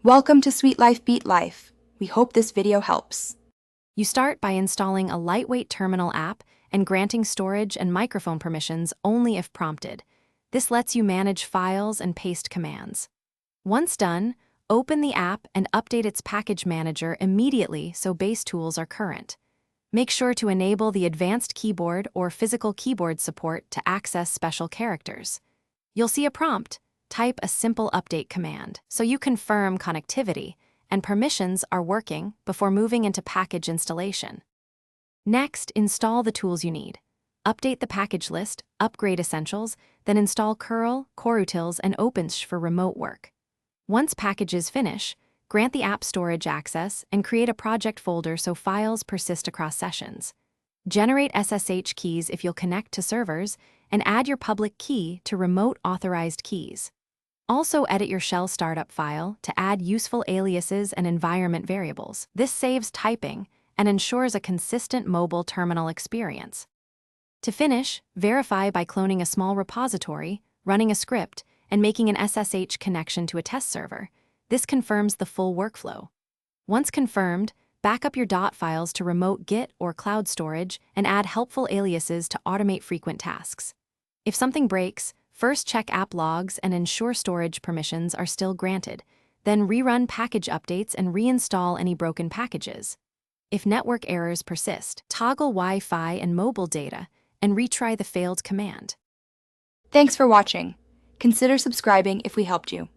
Welcome to Sweet Life Beat Life. We hope this video helps. You start by installing a lightweight terminal app and granting storage and microphone permissions only if prompted. This lets you manage files and paste commands. Once done, open the app and update its package manager immediately so base tools are current. Make sure to enable the advanced keyboard or physical keyboard support to access special characters. You'll see a prompt. Type a simple update command so you confirm connectivity and permissions are working before moving into package installation. Next, install the tools you need. Update the package list, upgrade essentials, then install curl, corutils, and OpenSH for remote work. Once packages finish, grant the app storage access and create a project folder so files persist across sessions. Generate SSH keys if you'll connect to servers, and add your public key to remote authorized keys. Also edit your shell startup file to add useful aliases and environment variables. This saves typing and ensures a consistent mobile terminal experience. To finish, verify by cloning a small repository, running a script, and making an SSH connection to a test server. This confirms the full workflow. Once confirmed, back up your .dot files to remote Git or cloud storage and add helpful aliases to automate frequent tasks. If something breaks, first check app logs and ensure storage permissions are still granted. Then rerun package updates and reinstall any broken packages. If network errors persist, toggle Wi-Fi and mobile data and retry the failed command. Thanks for watching. Consider subscribing if we helped you.